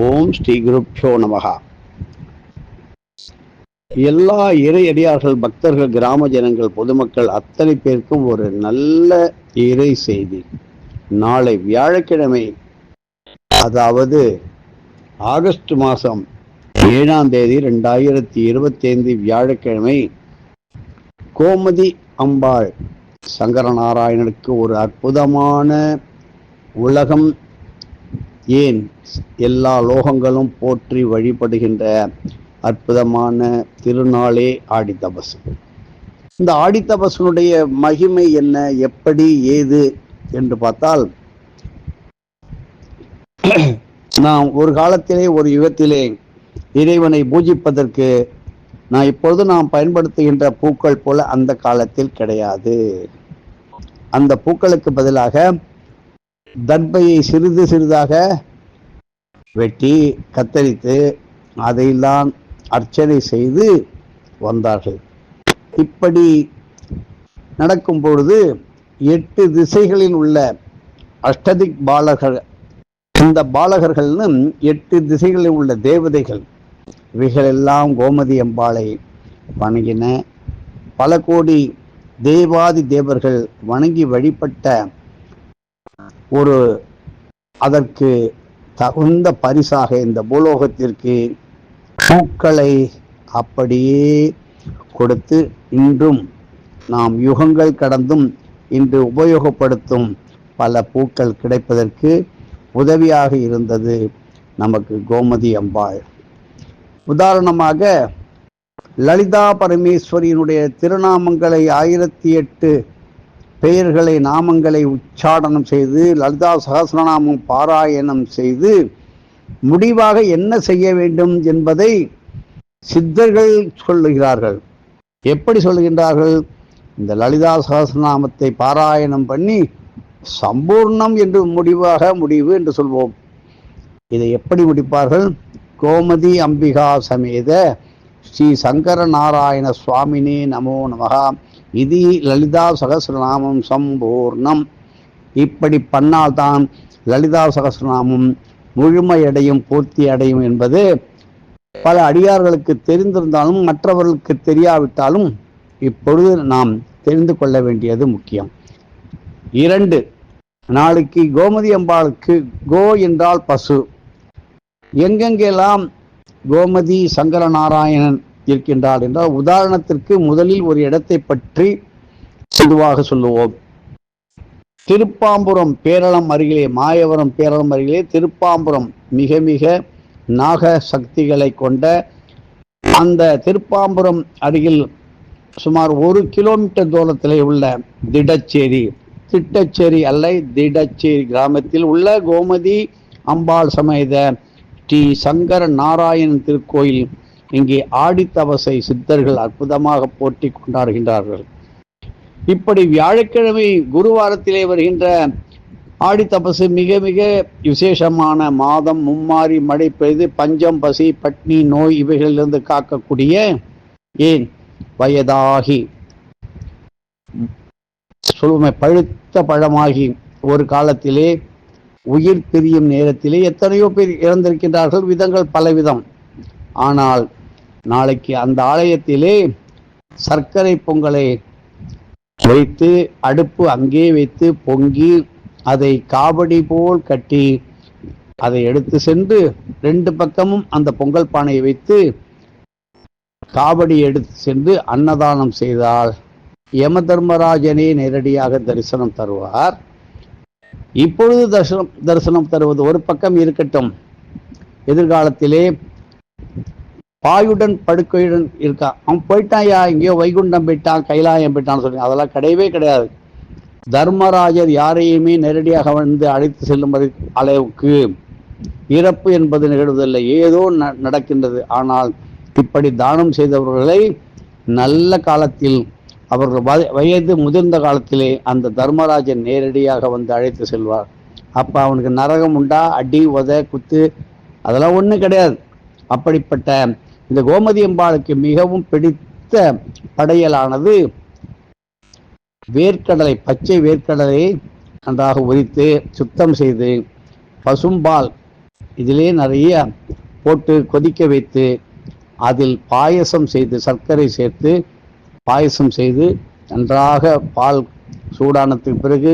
ஓம் ஸ்ரீ குருப்யோ நமகா. எல்லா இறை அடியார்கள், பக்தர்கள், கிராம ஜனங்கள், பொதுமக்கள் அத்தனை பேருக்கும் ஒரு நல்ல இறை செய்தி. நாளை வியாழக்கிழமை, அதாவது ஆகஸ்ட் மாதம் 7ஆம் தேதி 2025 வியாழக்கிழமை, கோமதி அம்பாள் சங்கரநாராயணனுக்கு ஒரு அற்புதமான, உலகம் ஏன் எல்லா லோகங்களும் போற்றி வழிபடுகின்ற அற்புதமான திருநாளே ஆடித்தபசு. இந்த ஆடித்தபசனுடைய மகிமை என்ன, எப்படி, ஏது என்று பார்த்தால், நாம் ஒரு காலத்திலே, ஒரு யுகத்திலே இறைவனை பூஜிப்பதற்கு இப்பொழுது நாம் பயன்படுத்துகின்ற பூக்கள் போல அந்த காலத்தில் கிடையாது. அந்த பூக்களுக்கு பதிலாக தர்பையை சிறிது சிறிதாக வெட்டி கத்தரித்து அதையெல்லாம் அர்ச்சனை செய்து வந்தார்கள். இப்படி நடக்கும் பொழுது 8 திசைகளில் உள்ள அஷ்டதிக் பாலகர், இந்த பாலகர்கள்னு 8 திசைகளில் உள்ள தேவதைகள், இவைகளெல்லாம் கோமதி அம்பாளை வணங்கின. பல கோடி தேவாதி தேவர்கள் வணங்கி வழிபட்ட அதற்கு தகுந்த பரிசாக இந்த பூலோகத்திற்கு பூக்களை அப்படியே கொடுத்து, இன்றும் நாம் யுகங்கள் கடந்தும் இன்று உபயோகப்படுத்தும் பல பூக்கள் கிடைப்பதற்கு உதவியாக இருந்தது நமக்கு கோமதி அம்பாள். உதாரணமாக, லலிதா பரமேஸ்வரியினுடைய திருநாமங்களை 1008 பெயர்களை, நாமங்களை உச்சாடனம் செய்து, லலிதா சகஸ்ரநாமம் பாராயணம் செய்து முடிவாக என்ன செய்ய வேண்டும் என்பதை சித்தர்கள் சொல்லுகிறார்கள். எப்படி சொல்லுகின்றார்கள்? இந்த லலிதா சகஸ்ரநாமத்தை பாராயணம் பண்ணி சம்பூர்ணம் என்று முடிவு என்று சொல்வோம். இதை எப்படி முடிப்பார்கள்? கோமதி அம்பிகா சமேத ஸ்ரீ சங்கர நாராயண சுவாமினே நமோ நமகா, இது லலிதா சகஸ்ரநாமம் சம்பூர்ணம். இப்படி பண்ணால்தான் லலிதா சகஸ்ரநாமம் முழுமையடையும், பூர்த்தி அடையும் என்பது பல அடியார்களுக்கு தெரிந்திருந்தாலும் மற்றவர்களுக்கு தெரியாவிட்டாலும் இப்பொழுது நாம் தெரிந்து கொள்ள வேண்டியது முக்கியம். 2, நாளைக்கு கோமதி அம்பாளுக்கு கோ என்றால் பசு. எங்கெங்கெல்லாம் கோமதி சங்கர நாராயணன் இருக்கின்றார் என்றால், உதாரணத்திற்கு முதலில் ஒரு இடத்தை பற்றி பொதுவாக சொல்லுவோம். திருப்பாம்புரம் பேரளம் அருகிலே, மாயவரம் பேரளம் அருகிலே திருப்பாம்புரம் மிக மிக நாக சக்திகளை கொண்ட அந்த திருப்பாம்புரம் அருகில் சுமார் 1 கிலோமீட்டர் தூரத்திலே உள்ள திட்டச்சேரி அல்ல, திடச்சேரி கிராமத்தில் உள்ள கோமதி அம்பாள் சமேத ஸ்ரீ சங்கர நாராயணன் திருக்கோயில். இங்கே ஆடித்தபசை சித்தர்கள் அற்புதமாக போற்றி கொண்டாடுகின்றார்கள். இப்படி வியாழக்கிழமை குருவாரத்திலே வருகின்ற ஆடித்தபசு மிக மிக விசேஷமான மாதம். மும்மாறி மழை பெய்து பஞ்சம், பசி, பட்னி, நோய் இவைகளிலிருந்து காக்கக்கூடிய, ஏன் வயதாகி சொல்லுமே பழுத்த பழமாகி ஒரு காலத்திலே உயிர் பிரியும் நேரத்திலே எத்தனையோ பேர் இறந்திருக்கின்றார்கள். விதங்கள் பலவிதம். ஆனால் நாளைக்கு அந்த ஆலயத்திலே சர்க்கரை பொங்கலை வைத்து, அடுப்பு அங்கே வைத்து பொங்கி, அதை காவடி போல் கட்டி, அதை எடுத்து சென்று 2 பக்கமும் அந்த பொங்கல் பானையை வைத்து காவடி எடுத்து சென்று அன்னதானம் செய்தால் யம தர்மராஜனே நேரடியாக தரிசனம் தருவார். இப்பொழுது தரிசனம் தருவது ஒரு பக்கம் இருக்கட்டும், எதிர்காலத்திலே பாயுடன் படுக்கையுடன் இருக்கான், அவன் போயிட்டாயா, எங்கேயோ வைகுண்டம் போயிட்டான், கைலாயம் போயிட்டான்னு சொல்லி, அதெல்லாம் கிடையவே கிடையாது. தர்மராஜர் யாரையுமே நேரடியாக வந்து அழைத்து செல்லும் அளவுக்கு இறப்பு என்பது நிகழ்வதில்லை, ஏதோ நடக்கின்றது. ஆனால் இப்படி தானம் செய்தவர்களை நல்ல காலத்தில், அவர்கள் வயது முதிர்ந்த காலத்திலே அந்த தர்மராஜன் நேரடியாக வந்து அழைத்து செல்வார். அப்போ அவனுக்கு நரகம் உண்டா, அடி உத குத்து அதெல்லாம் ஒன்றும் கிடையாது. அப்படிப்பட்ட இந்த கோமதி அம்பாளுக்கு மிகவும் பிடித்த படையலானது வேர்க்கடலை, பச்சை வேர்க்கடலை நன்றாக உரித்து சுத்தம் செய்து பசும்பால் இதிலே நிறைய போட்டு கொதிக்க வைத்து அதில் பாயசம் செய்து சர்க்கரை சேர்த்து பாயசம் செய்து நன்றாக பால் சூடானதுக்கு பிறகு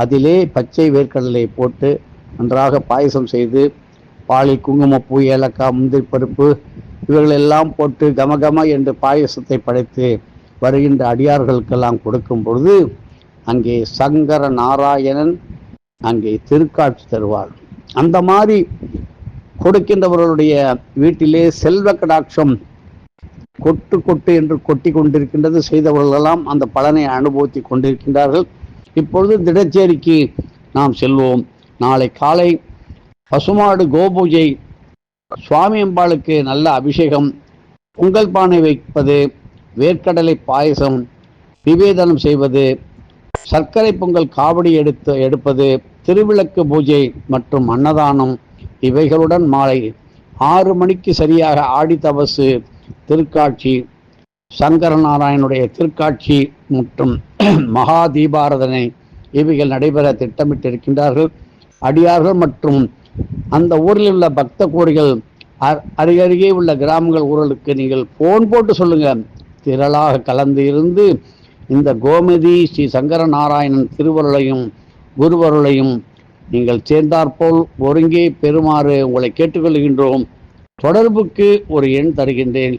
அதிலே பச்சை வேர்க்கடலை போட்டு நன்றாக பாயசம் செய்து பாலில் குங்குமப்பூ, ஏலக்காய், முந்திரி பருப்பு இவைகளெல்லாம் போட்டு கமகம என்று பாயசத்தை படைத்து வருகின்ற அடியார்களுக்கெல்லாம் கொடுக்கும் பொழுது அங்கே சங்கர நாராயணன் அங்கே திருக்காட்சி தருவார். அந்த மாதிரி கொடுக்கின்றவர்களுடைய வீட்டிலே செல்வ கடாட்சம் கொட்டு கொட்டு என்று கொட்டி கொண்டிருக்கின்றது. செய்தவர்களெல்லாம் அந்த பலனை அனுபவித்து கொண்டிருக்கின்றார்கள். இப்பொழுது திடச்சேரிக்கு நாம் செல்வோம். நாளை காலை பசுமாடு கோபூஜை, சுவாமி அம்பாளுக்கு நல்ல அபிஷேகம், பொங்கல் பானை வைப்பது, வேர்க்கடலை பாயசம் நிவேதனம் செய்வது, சர்க்கரை பொங்கல் காவடி எடுப்பது, திருவிளக்கு பூஜை மற்றும் அன்னதானம் இவைகளுடன் மாலை 6 மணிக்கு சரியாக ஆடி தபசு திருக்காட்சி, சங்கரநாராயணுடைய திருக்காட்சி மற்றும் மகா தீபாராதனை இவைகள் நடைபெற திட்டமிட்டிருக்கின்றார்கள். அடியார்கள் மற்றும் அந்த ஊரில் உள்ள பக்த கோடிகள் அருகருகே உள்ள கிராமங்கள் ஊர்களுக்கு நீங்கள் போன் போட்டு சொல்லுங்க. திரளாக கலந்து இருந்து இந்த கோமதி ஸ்ரீ சங்கர நாராயணன் திருவருளையும் குருவருளையும் நீங்கள் சேர்ந்தாற்போல் ஒருங்கே பெறுமாறு உங்களை கேட்டுக்கொள்கின்றோம். தொடர்புக்கு ஒரு எண் தருகின்றேன்,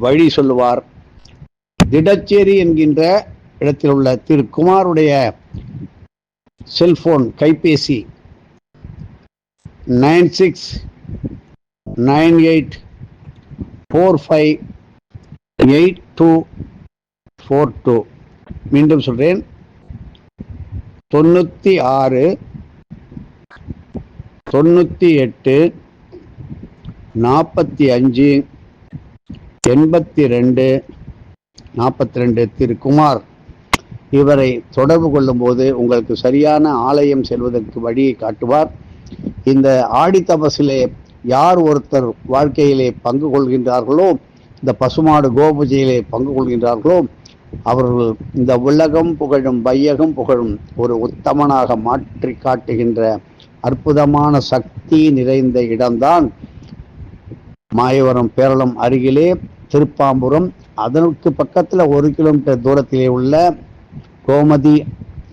வழி சொல்லுவார். திடச்சேரி என்கின்ற இடத்தில் உள்ள திரு குமாருடைய செல்போன் கைபேசி 9698458242. மீண்டும் சொல்றேன், 96 98 45 82 42. திரு குமார் இவரை தொடர்பு கொள்ளும் போது உங்களுக்கு சரியான ஆலயம் செல்வதற்கு வழியை காட்டுவார். இந்த ஆடி தபசிலே யார் ஒருத்தர் வாழ்க்கையிலே பங்கு கொள்கின்றார்களோ, இந்த பசுமாடு கோபூஜையிலே பங்கு கொள்கின்றார்களோ, அவர்கள் இந்த உலகம் புகழும் வையகம் புகழும் ஒரு உத்தமனாக மாற்றி காட்டுகின்ற அற்புதமான சக்தி நிறைந்த இடம்தான் மாயவரம் பேரளம் அருகிலே திருப்பாம்புரம். அதற்கு பக்கத்தில் 1 கிலோமீட்டர் தூரத்திலே உள்ள கோமதி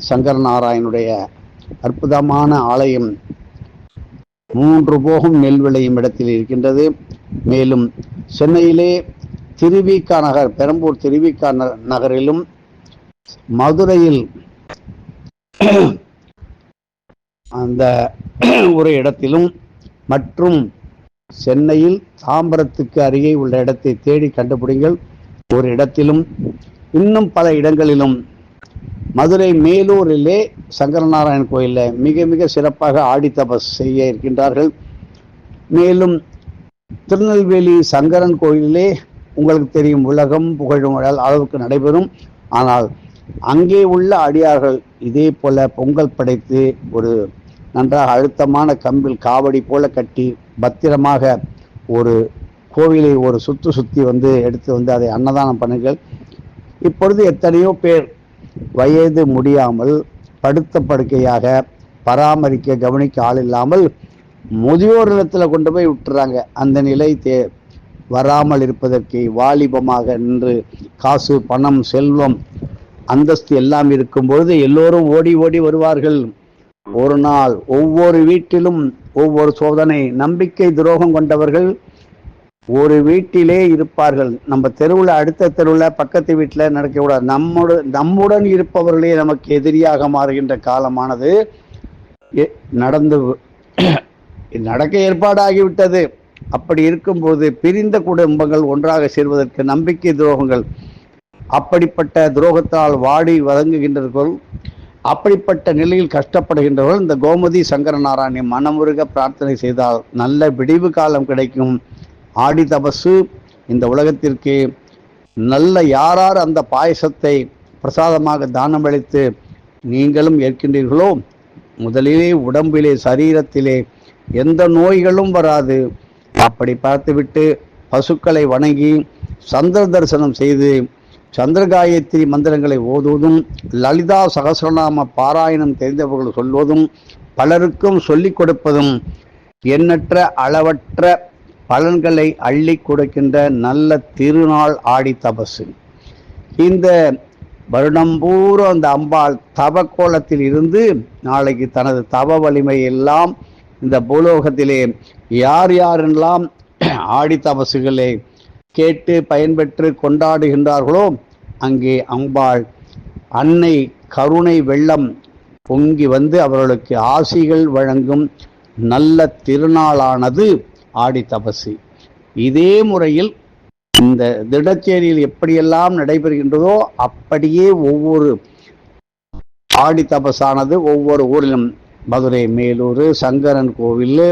சங்கரநாராயணுடைய அற்புதமான ஆலயம் 3 போகம் நெல் விளையும் இடத்தில் இருக்கின்றது. மேலும் சென்னையிலே திருவிக நகர், பெரம்பூர் திருவிக நகரிலும், மதுரையில் அந்த ஒரு இடத்திலும் மற்றும் சென்னையில் தாம்பரத்துக்கு அருகே உள்ள இடத்தை தேடி கண்டுபிடிங்கள் ஒரு இடத்திலும், இன்னும் பல இடங்களிலும். மதுரை மேலூரிலே சங்கரநாராயணன் கோயிலில் மிக மிக சிறப்பாக ஆடி தபஸ் செய்ய இருக்கின்றார்கள். மேலும் திருநெல்வேலி சங்கரன் கோயிலிலே உங்களுக்கு தெரியும் உலகம் புகழும் அளவுக்கு நடைபெறும். ஆனால் அங்கே உள்ள அடியார்கள் இதே போல பொங்கல் படைத்து ஒரு நன்றாக அழுத்தமான கம்பில் காவடி போல கட்டி பத்திரமாக ஒரு கோவிலை ஒரு சுற்றி எடுத்து அதை அன்னதானம் பண்ணுங்கள். இப்பொழுது எத்தனையோ பேர் வயது முடியாமல் படுத்த படுக்கையாக பராமரிக்க கவனிக்க ஆள் இல்லாமல் முதியோர் இல்லத்தில் கொண்டு போய் விட்டுறாங்க. அந்த நிலை வராமல் இருப்பதற்கு வாலிபமாக நின்று காசு, பணம், செல்வம், அந்தஸ்து எல்லாம் இருக்கும் பொழுது எல்லோரும் ஓடி ஓடி வருவார்கள். ஒரு நாள் ஒவ்வொரு வீட்டிலும் ஒவ்வொரு சோதனை. நம்பிக்கை துரோகம் கொண்டவர்கள் ஒரு வீட்டிலே இருப்பார்கள். நம்ம தெருவில், அடுத்த தெருவில், பக்கத்து வீட்டில் நடக்கக்கூடாது. நம்முடன் இருப்பவர்களே நமக்கு எதிரியாக மாறுகின்ற காலமானது நடக்க ஏற்பாடாகிவிட்டது. அப்படி இருக்கும்போது பிரிந்த குடும்பங்கள் ஒன்றாக சேர்வதற்கு நம்பிக்கை துரோகங்கள், அப்படிப்பட்ட துரோகத்தால் வாடி வதங்குகின்றவர்கள், அப்படிப்பட்ட நிலையில் கஷ்டப்படுகின்றவர்கள் இந்த கோமதி சங்கரநாராயணை மனமுருக பிரார்த்தனை செய்தால் நல்ல விடிவு காலம் கிடைக்கும். ஆடி தபசு இந்த உலகத்திற்கு நல்ல யார் அந்த பாயசத்தை பிரசாதமாக தானம் அளித்து நீங்களும் ஏற்கின்றீர்களோ, முதலிலே உடம்பிலே சரீரத்திலே எந்த நோய்களும் வராது. அப்படி பார்த்துவிட்டு பசுக்களை வணங்கி சந்திர தரிசனம் செய்து சந்திர காயத்ரி மந்திரங்களை ஓதுவதும், லலிதா சகஸ்ரநாம பாராயணம் தெரிந்தவர்கள் சொல்வதும், பலருக்கும் சொல்லிக் கொடுப்பதும், எண்ணற்ற அளவற்ற பலன்களை அள்ளி கொடுக்கின்ற நல்ல திருநாள் ஆடி தபசு. இந்த வருடம் பூரா அந்த அம்பாள் தவ கோலத்தில் இருந்து நாளைக்கு தனது தவ வலிமை எல்லாம் இந்த பூலோகத்திலே யார் யாரெல்லாம் ஆடி தபசுகளை கேட்டு பயன்பெற்று கொண்டாடுகின்றார்களோ அங்கே அம்பாள் அன்னை கருணை வெள்ளம் பொங்கி வந்து அவர்களுக்கு ஆசிகள் வழங்கும் நல்ல திருநாளானது ஆடி தபசு. இதே முறையில் இந்த திடச்சேரியில் எப்படியெல்லாம் நடைபெறுகின்றதோ அப்படியே ஒவ்வொரு ஆடி தபசானது ஒவ்வொரு ஊரிலும், மதுரை மேலூர், சங்கரன் கோவில்,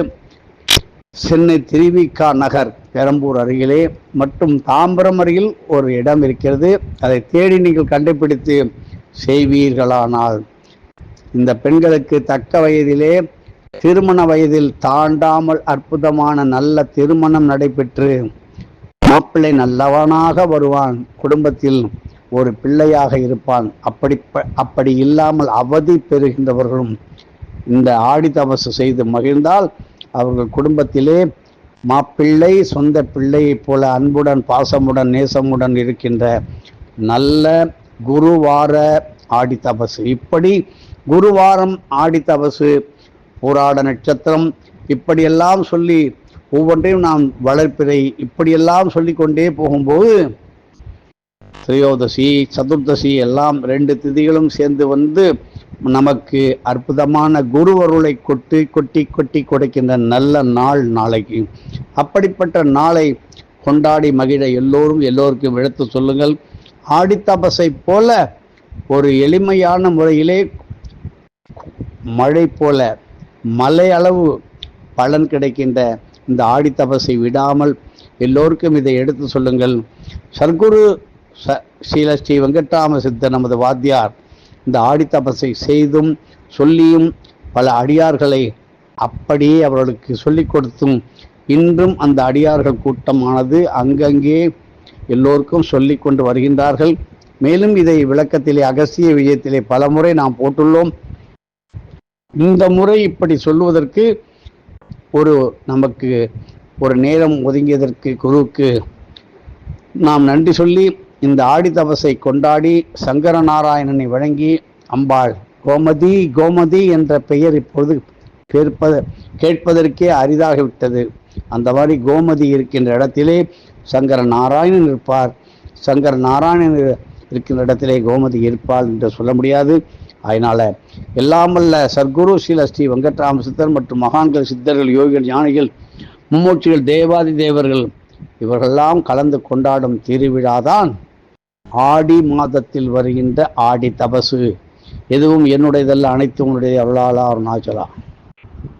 சென்னை திருவிக்கா நகர் பெரம்பூர் அருகிலே மற்றும் தாம்பரம் அருகில் ஒரு இடம் இருக்கிறது. அதை தேடி நீங்கள் கண்டுபிடித்து செய்வீர்களானால் இந்த பெண்களுக்கு தக்க வயதிலே திருமண வயதில் தாண்டாமல் அற்புதமான நல்ல திருமணம் நடைபெற்று மாப்பிள்ளை நல்லவனாக வருவான், குடும்பத்தில் ஒரு பிள்ளையாக இருப்பான். அப்படி இல்லாமல் அவதி பெறுகின்றவர்களும் இந்த ஆடி தபசு செய்து மகிழ்ந்தால் அவர்கள் குடும்பத்திலே மாப்பிள்ளை சொந்த பிள்ளையைப் போல அன்புடன் பாசமுடன் நேசமுடன் இருக்கின்ற நல்ல குருவார ஆடி தபசு. இப்படி குருவாரம் ஆடி தபசு, போராட நட்சத்திரம், இப்படியெல்லாம் சொல்லி ஒவ்வொன்றையும் நாம் வளர்ப்பிறை இப்படியெல்லாம் சொல்லி கொண்டே போகும்போது திரையோதசி சதுர்தசி எல்லாம் 2 திதிகளும் சேர்ந்து வந்து நமக்கு அற்புதமான குருவருளை கொட்டி கொட்டி கொட்டி கொடுக்கின்ற நல்ல நாள் நாளைக்கு. அப்படிப்பட்ட நாளை கொண்டாடி மகிழ எல்லோருக்கும் எடுத்து சொல்லுங்கள். ஆடி தபசை போல ஒரு எளிமையான முறையிலே மழை போல மலை அளவு பலன் கிடைக்கின்ற இந்த ஆடி தபசை விடாமல் எல்லோருக்கும் இதை எடுத்து சொல்லுங்கள். சர்க்குரு ஸ்ரீ வெங்கட்ராம சித்தர் நமது வாத்தியார் இந்த ஆடி தபசை செய்தும் சொல்லியும் பல அடியார்களை அப்படியே அவர்களுக்கு சொல்லிக் கொடுத்தும் இன்றும் அந்த அடியார்கள் கூட்டமானது அங்கங்கே எல்லோருக்கும் சொல்லி கொண்டு வருகின்றார்கள். மேலும் இதை விளக்கத்திலே அகஸ்திய விஜயத்திலே பல முறை நாம் போட்டுள்ளோம். இந்த முறை இப்படி சொல்லுவதற்கு நமக்கு ஒரு நேரம் ஒதுங்கியதற்கு குருவுக்கு நாம் நன்றி சொல்லி இந்த ஆடி தபசை கொண்டாடி சங்கர நாராயணனை வழங்கி அம்பாள் கோமதி என்ற பெயர் இப்பொழுது கேட்பதற்கே அரிதாகிவிட்டது. அந்த மாதிரி கோமதி இருக்கின்ற இடத்திலே சங்கர நாராயணன் இருப்பார், சங்கர நாராயணன் இருக்கின்ற இடத்திலே கோமதி இருப்பாள் என்று சொல்ல முடியாது. அதனால எல்லாமல்ல சர்க்குரு ஸ்ரீ வெங்கட்ராம சித்தர் மற்றும் மகான்கள், சித்தர்கள், யோகிகள், ஞானிகள், மும்மூர்த்திகள், தேவாதி தேவர்கள் இவர்களெல்லாம் கலந்து கொண்டாடும் திருவிழாதான் ஆடி மாதத்தில் வருகின்ற ஆடி தபசு. எதுவும் என்னுடையதல்ல, அனைத்து உன்னுடைய அருளாளா அருணாச்சலா.